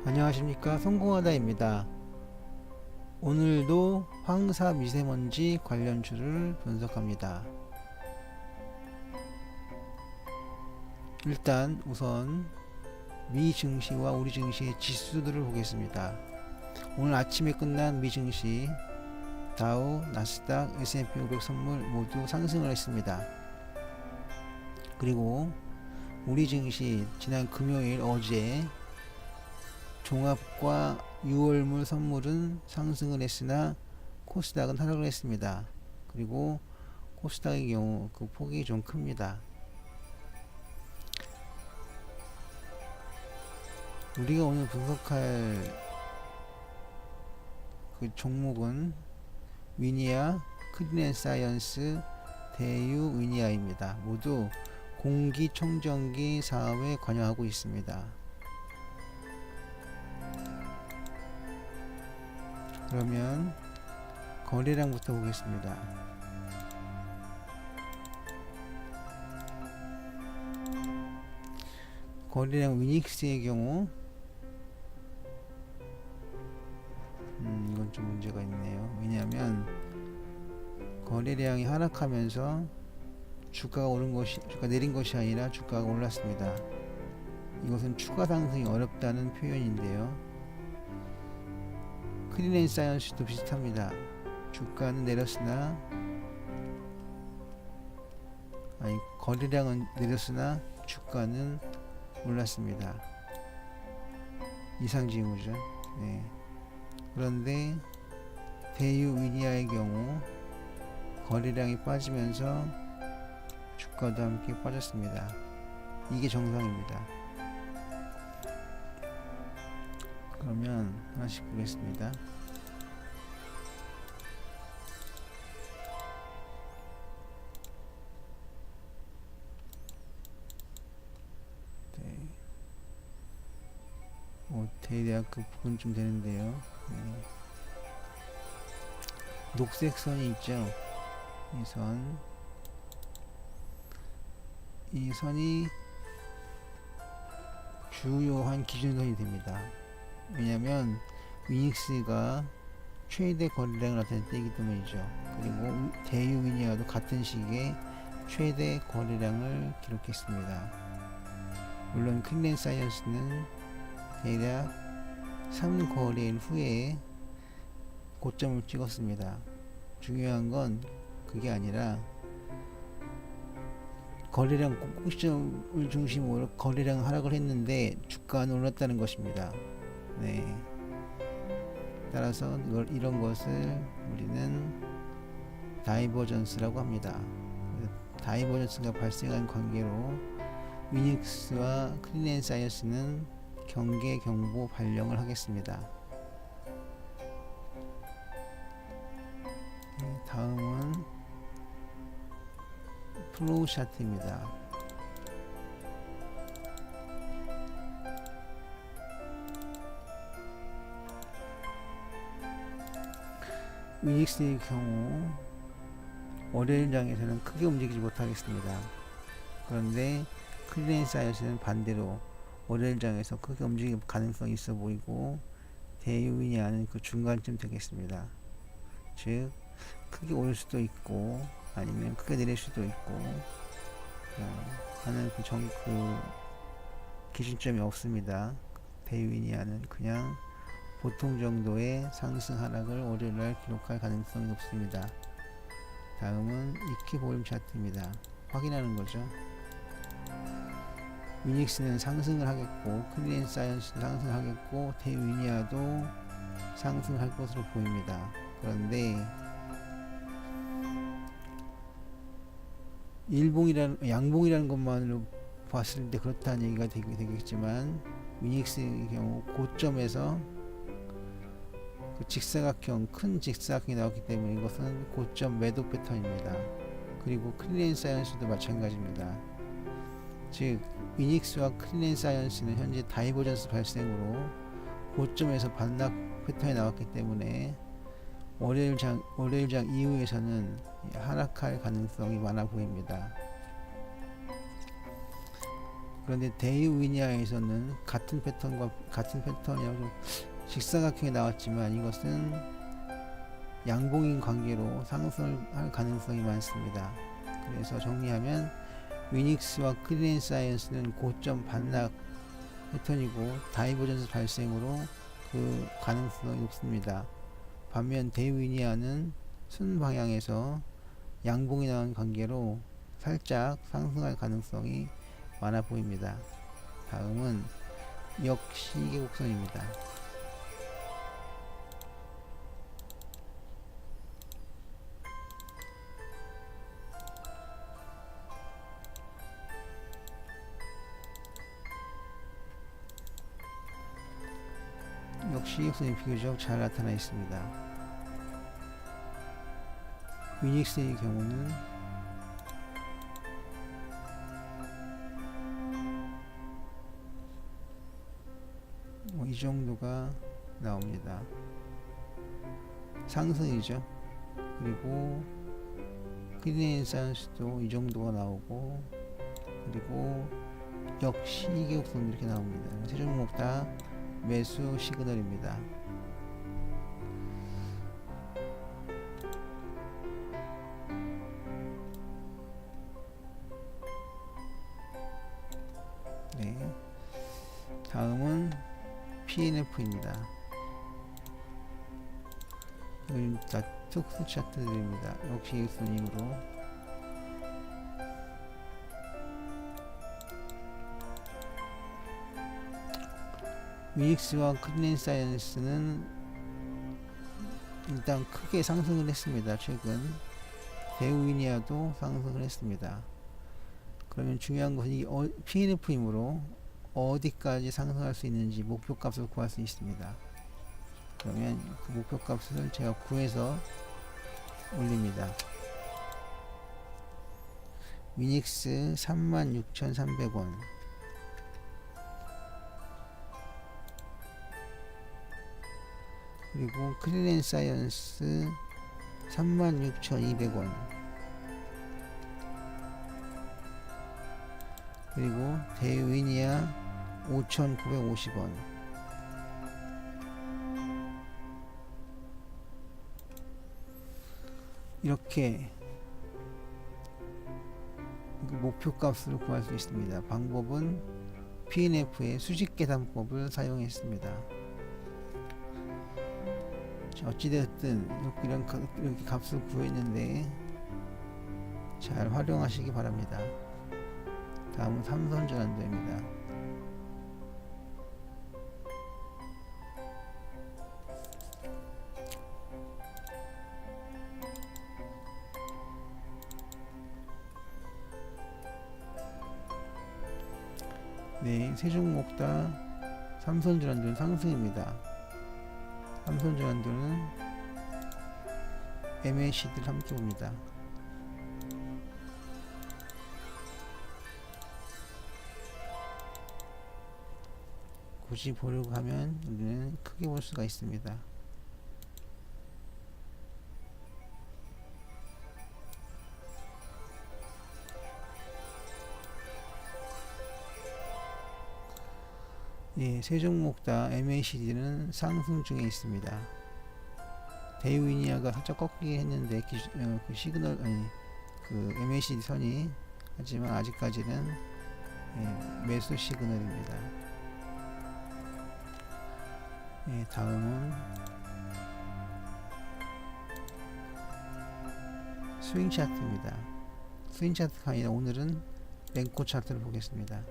안녕하십니까, 성공하다입니다. 오늘도 황사 미세먼지 관련주를 분석합니다. 일단 우선 미 증시와 우리 증시의 지수들을 보겠습니다. 오늘 아침에 끝난 미 증시 다우, 나스닥, S&P 500 선물 모두 상승을 했습니다. 그리고 우리 증시 지난 금요일 어제 종합과 6월물 선물은 상승을 했으나 코스닥은 하락을 했습니다. 그리고 코스닥의 경우 그 폭이 좀 큽니다. 우리가 오늘 분석할 그 종목은 위니아, 클린앤사이언스, 대유 위니아입니다. 모두 공기청정기 사업에 관여하고 있습니다. 그러면 거래량부터 보겠습니다. 거래량 위닉스의 경우 이건 좀 문제가 있네요. 왜냐하면 거래량이 하락하면서 주가가 내린 것이 아니라 주가가 올랐습니다. 이것은 추가 상승이 어렵다는 표현인데요. 클린앤사이언스도 비슷합니다. 주가는 내렸으나 거래량은 내렸으나 주가는 올랐습니다. 이상징후죠. 네. 그런데 대유 위니아의 경우 거래량이 빠지면서 주가도 함께 빠졌습니다. 이게 정상입니다. 그러면 하나씩 보겠습니다. 네. 대략 그 부분쯤 되는데요. 네. 녹색 선이 있죠. 이 선이 주요한 기준선이 됩니다. 왜냐면 위닉스가 최대 거래량을 나타낼 때이기 때문이죠. 그리고 대유 위니아도 같은 시기에 최대 거래량을 기록했습니다. 물론 클린앤사이언스는 대략 3거래일 후에 고점을 찍었습니다. 중요한 건 그게 아니라 거래량 꼭지점을 중심으로 거래량 하락을 했는데 주가는 올랐다는 것입니다. 네. 따라서 이런 것을 우리는 다이버전스라고 합니다. 다이버전스가 발생한 관계로 위닉스와 클린앤사이언스는 경계 경보 발령을 하겠습니다. 다음은 플로우 차트입니다. 위닉스의 경우 월요일장에서는 크게 움직이지 못하겠습니다. 그런데 클린앤사이언스는 반대로 월요일장에서 크게 움직일 가능성이 있어 보이고 대유 위니아는 그 중간쯤 되겠습니다. 즉 크게 오를 수도 있고 아니면 크게 내릴 수도 있고 하는 그 기준점이 없습니다. 대유 위니아는 그냥 보통 정도의 상승 하락을 월요일날 기록할 가능성이 높습니다. 다음은 이퀴볼륨 차트입니다. 확인하는 거죠. 위닉스는 상승을 하겠고 클린앤사이언스는 상승하겠고 대유 위니아도 상승할 것으로 보입니다. 그런데 양봉이라는 것만으로 봤을 때 그렇다는 얘기가 되겠지만 위닉스의 경우 고점에서 그 직사각형, 큰 직사각형이 나왔기 때문에 이것은 고점 매도 패턴입니다. 그리고 클린앤사이언스도 마찬가지입니다. 즉 위닉스와 클린앤사이언스는 현재 다이버전스 발생으로 고점에서 반락 패턴이 나왔기 때문에 월요일장 이후에서는 하락할 가능성이 많아 보입니다. 그런데 데이위니아에서는 같은 패턴이라고 좀 직사각형이 나왔지만 이것은 양봉인 관계로 상승할 가능성이 많습니다. 그래서 정리하면 위닉스와 크리엔사이언스는 고점 반락 패턴이고 다이버전스 발생으로 그 가능성이 높습니다. 반면 데이위니아는 순방향에서 양봉이 나온 관계로 살짝 상승할 가능성이 많아 보입니다. 다음은 역시계곡선입니다. 역시계곡선이 비교적 잘 나타나 있습니다. 위닉스의 경우는 이 정도가 나옵니다. 상승이죠. 그리고 크리엔사이언스도 이 정도가 나오고, 그리고 역시 이계곡선도 이렇게 나옵니다. 세 종목 다 매수 시그널입니다. 네, 다음은 PNF입니다. 이건 다 특수 차트들입니다. 역시 일순위로 위닉스와 크리엔사이언스는 일단 크게 상승을 했습니다. 최근 데이위니아도 상승을 했습니다. 그러면 중요한 것은 이 PNF이므로 어디까지 상승할 수 있는지 목표값을 구할 수 있습니다. 그러면 그 목표값을 제가 구해서 올립니다. 위닉스 36,300원, 그리고 크리엔사이언스 36,200원, 그리고 데이위니아 5,950원, 이렇게 목표값을 구할 수 있습니다. 방법은 PNF의 수직계산법을 사용했습니다. 어찌됐든 이렇게 값을 구했는데 잘 활용하시기 바랍니다. 다음은 삼성전환도입니다. 네, 세 종목 다 삼성전환도는 상승입니다. 삼성전환도는 MACD를 함께 봅니다. 굳이 보려고 하면 우리는 크게 볼 수가 있습니다. 예, 세 종목 다 MACD는 상승 중에 있습니다. 데이위니아가 살짝 꺾이게 했는데 그 시그널 그 MACD 선이, 하지만 아직까지는 매수 시그널입니다. 예, 다음은 스윙 차트입니다. 스윙 차트가 아니라 오늘은 랭코 차트를 보겠습니다.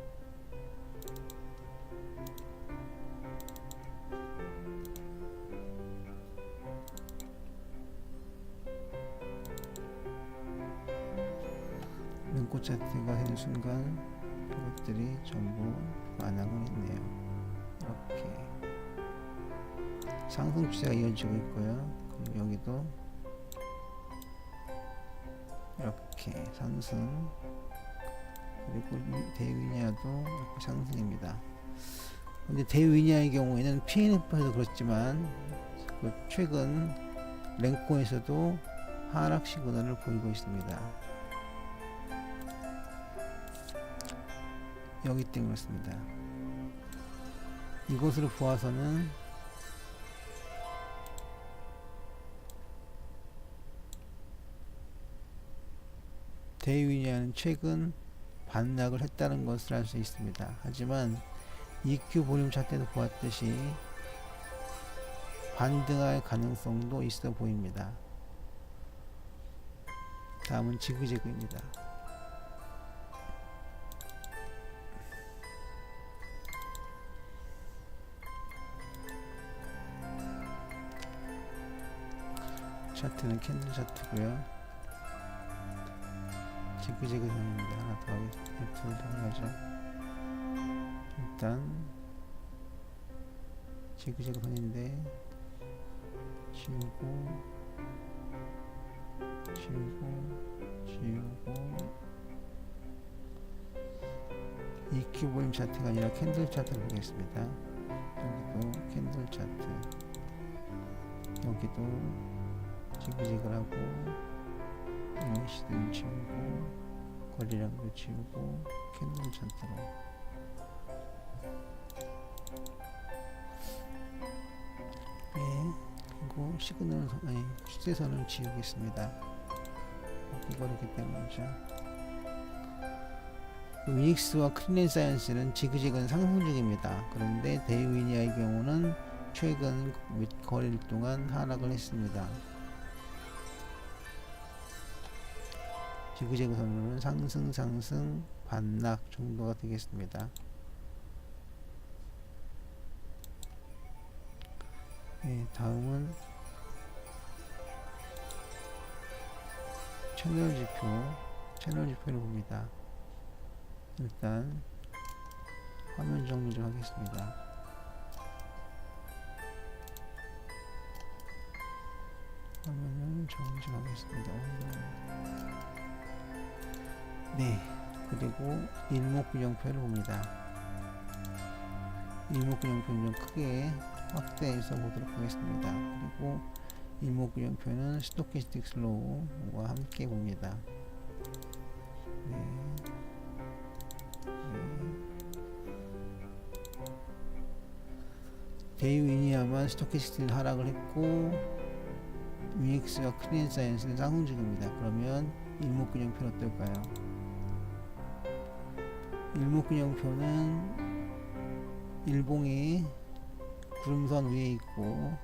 랭코 차트가 되는 순간 이것들이 전부 반항을 했네요. 이렇게 상승 추세가 이어지고 있고요. 그리고 여기도 이렇게 상승, 그리고 데이위니아도 이렇게 상승입니다. 근데 데이위니아의 경우에는 PNF에도 그렇지만 최근 랭코에서도 하락 시그널을 보이고 있습니다. 여기 때문에 그렇습니다. 이것으로 보아서는 대유인야는 최근 반락을 했다는 것을 알 수 있습니다. 하지만 EQ 볼륨 차트에서 보았듯이 반등할 가능성도 있어 보입니다. 다음은 지그재그입니다. 차트는 캔들 차트고요. 지그재그 선입니다. 하나 더 F를 더 해야죠. 일단 지그재그 선인데 지우고 EQ 볼륨 차트가 아니라 캔들 차트를 보겠습니다. 여기도 캔들 차트, 여기도 지그재그라고 이미지도 지우고 거리량도 지우고 캔들 차트로 그리고 시그널 아니 추세선을 지우겠습니다. 이거기 때문이죠. 위닉스와 클린사이언스는 지그재그는 상승 중입니다. 그런데 데이위니아의 경우는 최근 거래일 동안 하락을 했습니다. 지그재그 선으로는 상승 반락 정도가 되겠습니다. 네, 다음은 채널 지표를 봅니다. 일단 화면 정리 좀 하겠습니다. 화면을 정리 좀 하겠습니다. 네, 그리고 일목균형표를 봅니다. 일목균형표는 좀 크게 확대해서 보도록 하겠습니다. 그리고 일목균형표는 스토캐스틱 슬로우와 함께 봅니다. 데이위니아만 스토캐스틱 하락을 했고 위닉스와 클린사이언스는 상승 중입니다. 그러면 일목균형표는 어떨까요? 일목균형표는 일봉이 구름선 위에 있고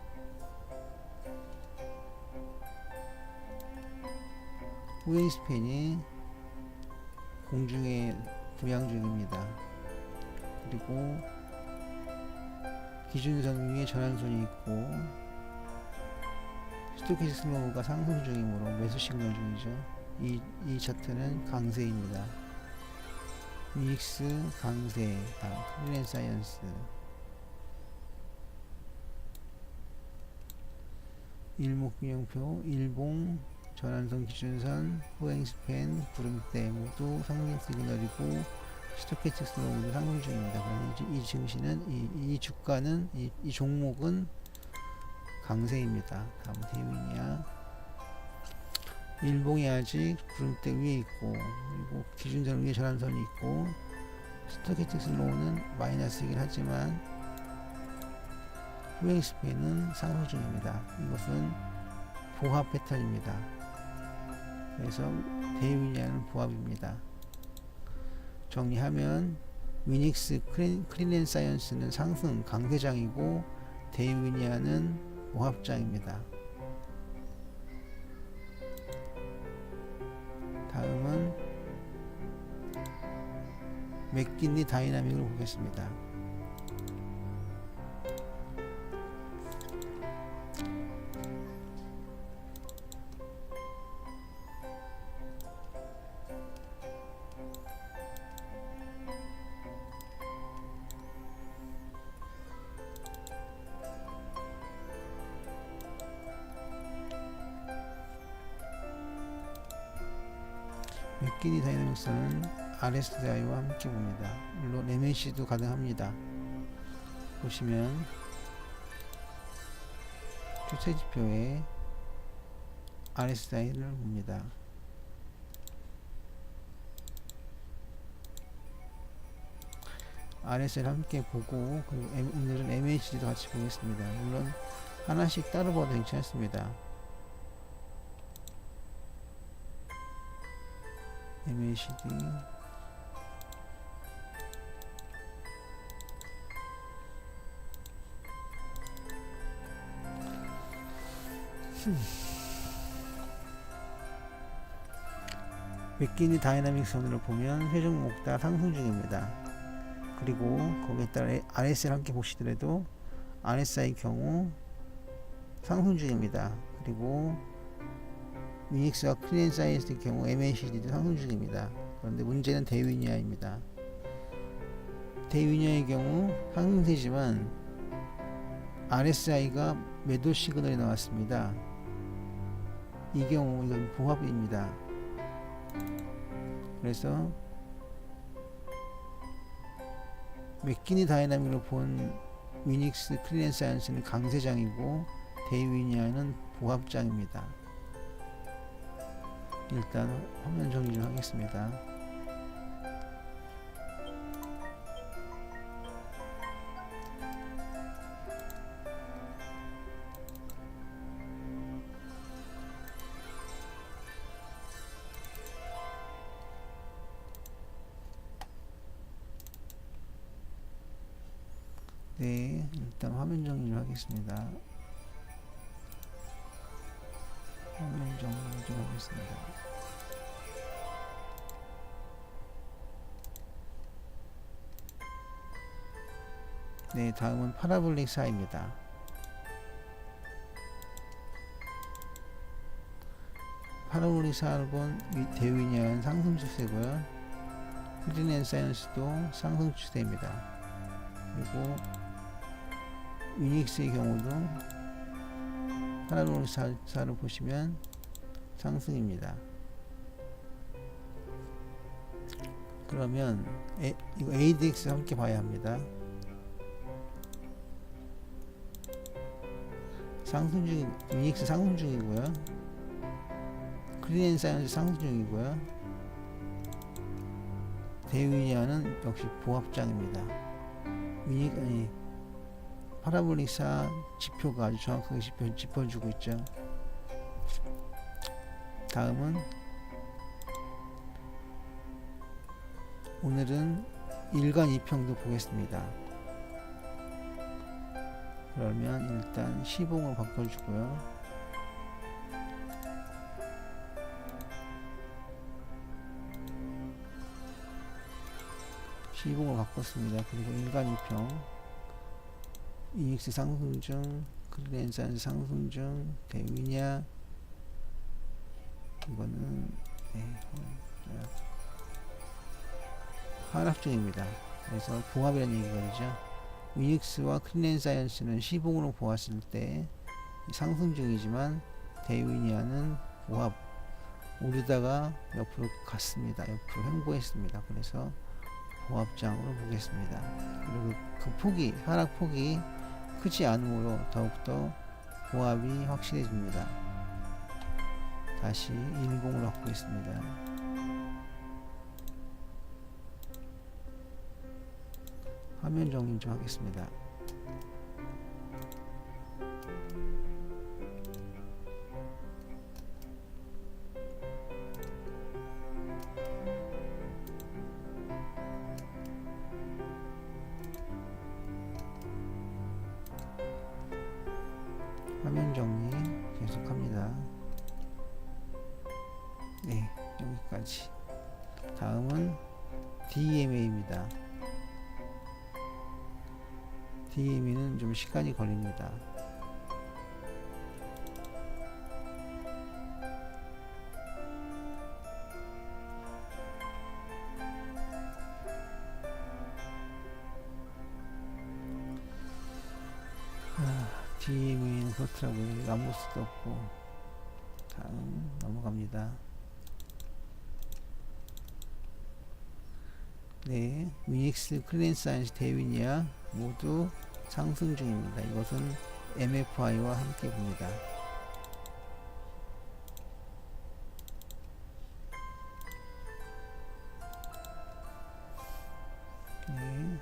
후웨이스팬이 공중에 부양 중입니다. 그리고 기준선 위에 전환선이 있고 스토캐스틱 슬로우가 상승 중이므로 매수 시그널 중이죠. 이 차트는 강세입니다. 위닉스 강세, 다음 클린사이언스 일목균형표, 일봉, 전환선 기준선, 후행스팬, 구름대 모두 상승 시그널이고 스토캐스틱 슬로우도 상승 중입니다. 그럼 이 증시는 이 주가는 이 종목은 강세입니다. 다음 데이위니아 일봉이 아직 구름대 위에 있고 그리고 기준선 위에 전환선이 있고 스토캐스틱 슬로우는 마이너스이긴 하지만 후행스팬은 상승 중입니다. 이것은 보합 패턴입니다. 그래서 데이위니아는 보합입니다. 정리하면 위닉스 클린앤사이언스는 상승 강세장이고 데이위니아는 보합장입니다. 다음은 맥킨리 다이나믹을 보겠습니다. 맥킨리 다이나믹스는 RSI와 함께 봅니다. 물론 MAC도 가능합니다. 보시면 추세지표에 RSI를 봅니다. RSL 함께 보고, 그리고 오늘은 MACD도 같이 보겠습니다. 물론 하나씩 따로 봐도 괜찮습니다. MACD 맥키니 다이나믹 선으로 보면 세 종목 다 상승 중입니다. 그리고 거기에 따라 RSL 함께 보시더라도 RSI 경우 상승 중입니다. 그리고 위닉스와 클린사이언스의 경우 MACD도 상승 중입니다. 그런데 문제는 대위니아입니다. 대위니아의 경우 상승세지만 RSI가 매도 시그널이 나왔습니다. 이 경우 이건 보합입니다. 그래서 맥키니 다이나믹으로 본 위닉스 클린사이언스는 강세장이고 대위니아는 보합장입니다. 일단 화면 정리 좀 하겠습니다. 네, 일단 화면 정리 좀 하겠습니다. 화면 정리 좀 하겠습니다. 네, 다음은 파라볼릭 4입니다. 파라볼릭 4를 본 대위니아는 상승 추세고요. 클린앤사이언스도 상승 추세입니다. 그리고 위닉스의 경우도 파라볼릭 4를 보시면 상승입니다. 그러면 이거 ADX 함께 봐야 합니다. 상승 중, 위닉스 상승 중이고요. 클린앤사이언스 상승 중이고요. 대위니아는 역시 보합장입니다. 파라볼릭 4 지표가 아주 정확하게 짚어주고 있죠. 다음은 오늘은 일간 2평도 보겠습니다. 그러면 일단 시봉을 바꿔주고요. 시봉을 바꿨습니다. 그리고 일간 2평 위닉스 상승 중, 클린앤사이언스 상승 중, 대위니아 이거는 하락 중입니다. 그래서 봉합이라는 얘기가 되죠. 위닉스와 클린앤사이언스는 시봉으로 보았을 때 상승 중이지만 대위니아는 보합 오르다가 옆으로 갔습니다. 옆으로 횡보했습니다. 그래서 보합장으로 보겠습니다. 그리고 그 폭이 하락 폭이 크지 않으므로 더욱더 보합이 확실해집니다. 다시 10으로 바꾸겠습니다. 화면 정리 좀 하겠습니다. 화면 정리 계속합니다. 네, 여기까지. 다음은 DMA입니다. DMA는 좀 시간이 걸립니다. DMA는 그렇더라고요. 아무 수도 없고. 다음 넘어갑니다. 네, 위닉스, 클린사이언스, 대위니아 모두 상승 중입니다. 이것은 MFI와 함께 봅니다. 네,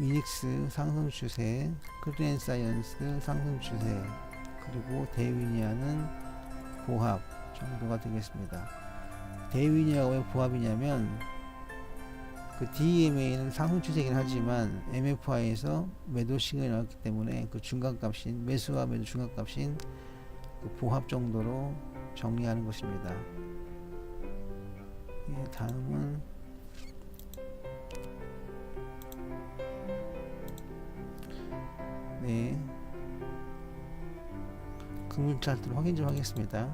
위닉스 상승 추세, 크리엔사이언스 상승 추세, 그리고 데이위니아는 보합 정도가 되겠습니다. 데이위니아가 왜 보합이냐면 그 DMA는 상승 추세이긴 하지만 MFI에서 매도 시그널이 나왔기 때문에 그 중간값인 매수와 매도 중간값인 그 보합 정도로 정리하는 것입니다. 예, 다음은 네, 금융 차트를 확인 좀 하겠습니다.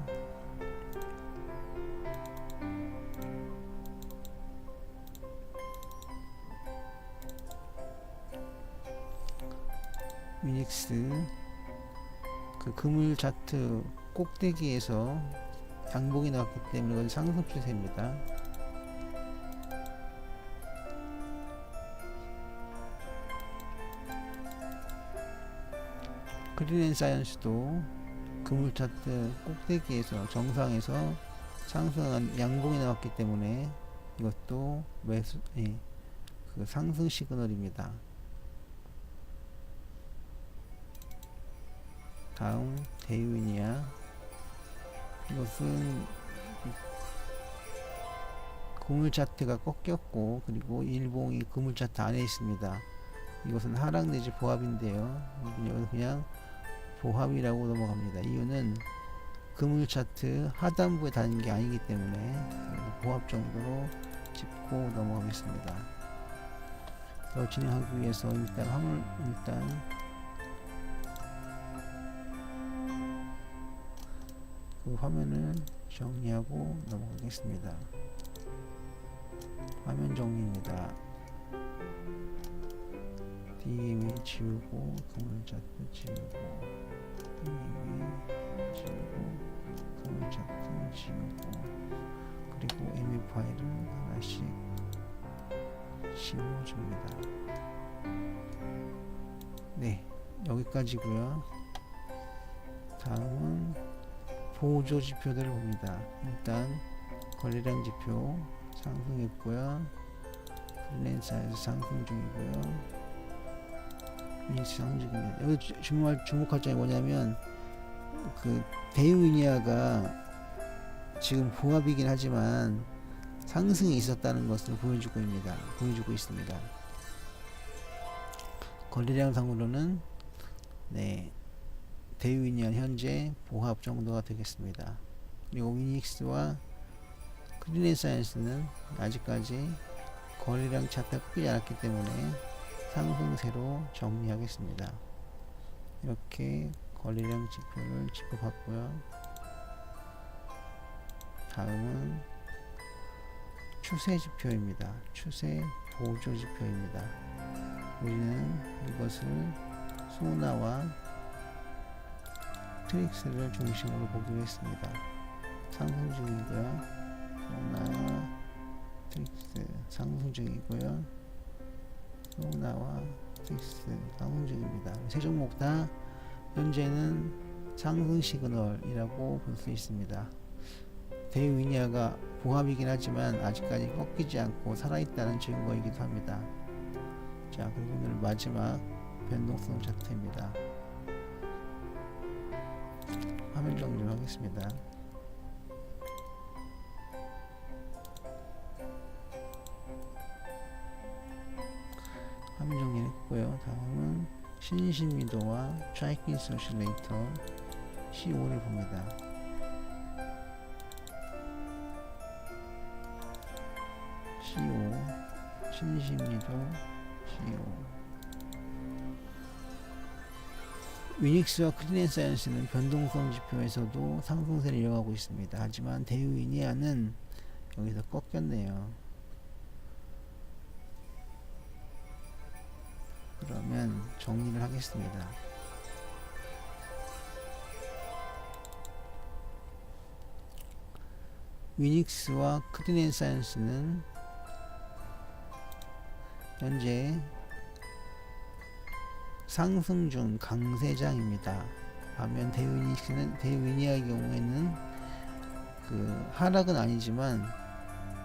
위닉스 그 금일 차트 꼭대기에서 양봉이 나왔기 때문에 이건 상승 추세입니다. 크리엔사이언스도 금일 차트 꼭대기에서 정상에서 상승한 양봉이 나왔기 때문에 이것도 매수 그 상승 시그널입니다. 다음 데이위니아, 이것은 금일 차트가 꺾였고 그리고 일봉이 금일 차트 안에 있습니다. 이것은 하락 내지 보합인데요. 여기는 그냥 보합이라고 넘어갑니다. 이유는 금일 차트 하단부에 다닌 게 아니기 때문에 보합 정도로 짚고 넘어가겠습니다. 더 진행하기 위해서 일단 그 화면을 정리하고 넘어가겠습니다. 화면 정리입니다. DMA 지우고 금일 차트 지우고 DMA 지우고 금일 차트 지우고 그리고 MFI를 하나씩 지워줍니다. 네, 여기까지고요. 다음은 보조 지표들을 봅니다. 일단 거래량 지표 상승했고요. 프리랜서에서 상승 중이고요. 위닉스 상승 중입니다. 여기 주목할 점이 뭐냐면 그 데이위니아가 지금 보합이긴 하지만 상승이 있었다는 것을 보여주고 있습니다. 거래량상으로는 네, 데이위니아 현재 보합 정도가 되겠습니다. 그리고 위닉스와 크리엔사이언스는 아직까지 거래량 차트가 꺾이지 않았기 때문에 상승세로 정리하겠습니다. 이렇게 거래량 지표를 짚어봤고요. 다음은 추세 지표입니다. 추세 보조 지표입니다. 우리는 이것을 소나와 트릭스를 중심으로 보기로 했습니다. 상승 중이고요. 소나와 트릭스 상승 중이고요. 소나와 트릭스 상승 중입니다. 세 종목 다 현재는 상승 시그널이라고 볼 수 있습니다. 데이위니아가 보합이긴 하지만 아직까지 꺾이지 않고 살아있다는 증거이기도 합니다. 자, 그리고 오늘 마지막 변동성 차트입니다. 화면 정리를 하겠습니다. 화면 정리를 했고요. 다음은 신신미도와 트라이킨스 오실레이터 C5를 봅니다. C5 신신미도 C5 위닉스와 크리엔사이언스는 변동성 지표에서도 상승세를 이어가고 있습니다. 하지만 데이위니아는 여기서 꺾였네요. 그러면 정리를 하겠습니다. 위닉스와 크리엔사이언스는 현재 상승 중 강세장입니다. 반면 데이위니아의 경우에는 그 하락은 아니지만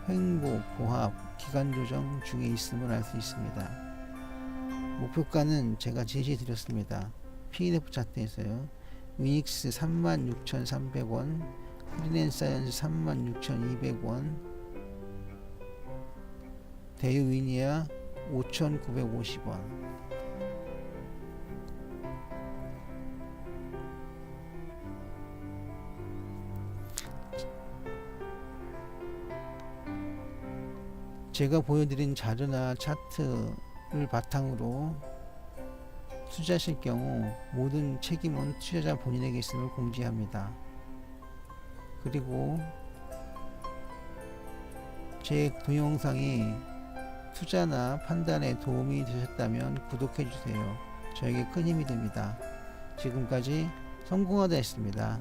횡보, 보합, 기간 조정 중에 있음을 알 수 있습니다. 목표가는 제가 제시해 드렸습니다. PDF 차트에서요. 위닉스 36,300원, 프리랜서이언스 36,200원, 대유위니아 5,950원. 제가 보여드린 자료나 차트를 바탕으로 투자하실 경우 모든 책임은 투자자 본인에게 있음을 공지합니다. 그리고 제 동영상이 투자나 판단에 도움이 되셨다면 구독해주세요. 저에게 큰 힘이 됩니다. 지금까지 성공하다 했습니다.